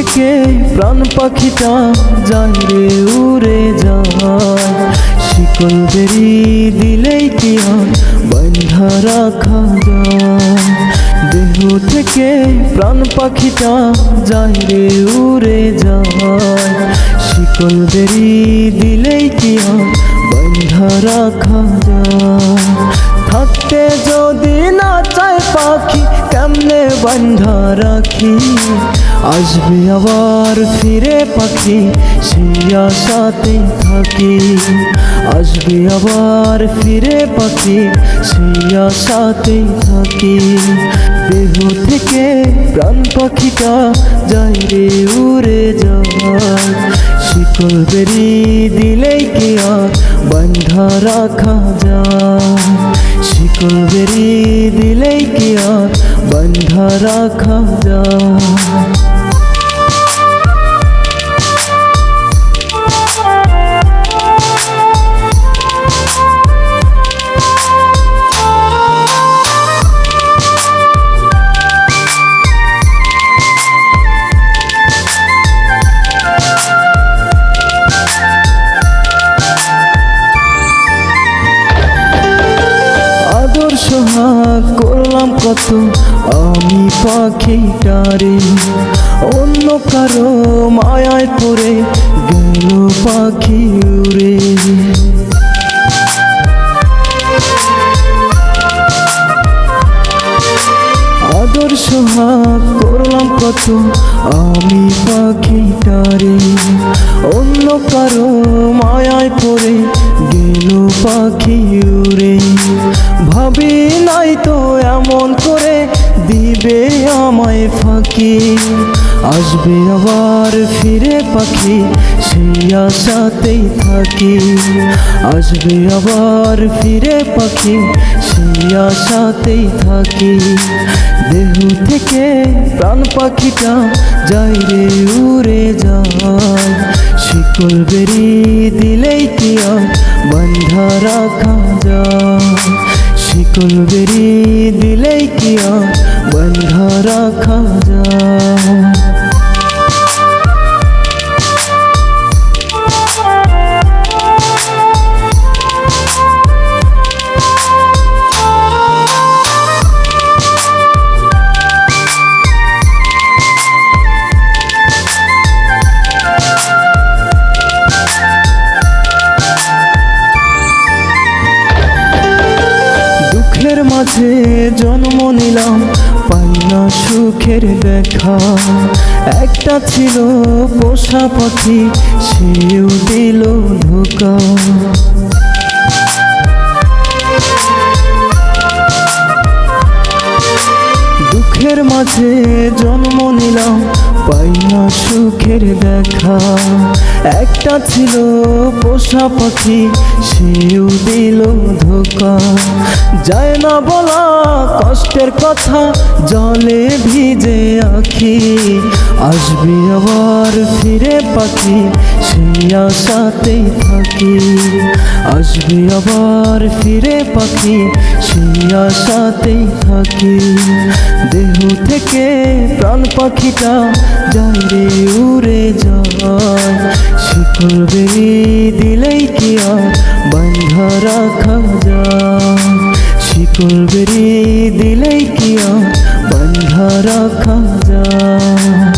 থেকে প্রাণ পাখিটা যায় রে উড়ে যায়, শিকল বেরি দিলেই কি আর বাঁধা রাখা যায়। দেহ থেকে প্রাণ পাখিটা যায় রে উড়ে যায়, শিকল বেরি দিলেই কি আর বাঁধা রাখা যায়। থাকতে যদি না চায় পাখি কেমনে বাঁধা রাখি, আসবে আবার ফিরে পাখি সেই আশাতে থাকি, আসবে আবার ফিরে পাখি সেই আশাতে থাকি। দেহ থেকে প্রাণ পাখিটা যায় রে উড়ে যায়, শিকল বেরি দিলেই কি আর বাঁধা রাখা যায়, শিকল বেরি দিলেই কি আর বাঁধা রাখা যায়। সোহাগ করলাম কত আমি পাখিটারে, অন্য কারো মায়ায় পড়ে গেল পাখি উড়ে। আদর সোহাগ করলাম কত আমি পাখিটারে, অন্য কারো মায়ায় পড়ে গেল পাখি উড়ে। ভাবি নাই তো এমন করে দিবে আমায় ফাঁকি, আসবে আবার ফিরে পাখি সেই আশাতেই থাকি, আসবে আবার ফিরে পাখি সেই আশাতেই থাকি। দেহ থেকে প্রাণ পাখিটা যায় রে উড়ে যায়, শিকল বেরি দিলেই কি আর বাঁধা রাখা যায়, শিকল বেরি দিলেই কি আর বাঁধা রাখা যায়। দুঃখের মাঝে জন্ম নিলাম পাই না সুখের দেখা, একটা ছিল পোষা পাখি সেও দিল ধোঁকা। দুঃখের মাঝে জন্ম নিলাম পাই না সুখের দেখা, একটা ছিল পোষা পাখি সেও দিল ধোঁকা। যায় না বলা কষ্টের কথা জলে ভিজে আখি, আসবে আবার ফিরে পাখি সেই আশাতেই থাকি, আসবে আবার ফিরে পাখি সেই আশাতেই থাকি। দেহ থেকে প্রাণ পাখিটা যায় রে উড়ে যায়, শিকল বেরি দিলেই কি আর বাঁধা রাখা যায়, শিকল বেরি দিলেই কি আর বাঁধা রাখা যায়।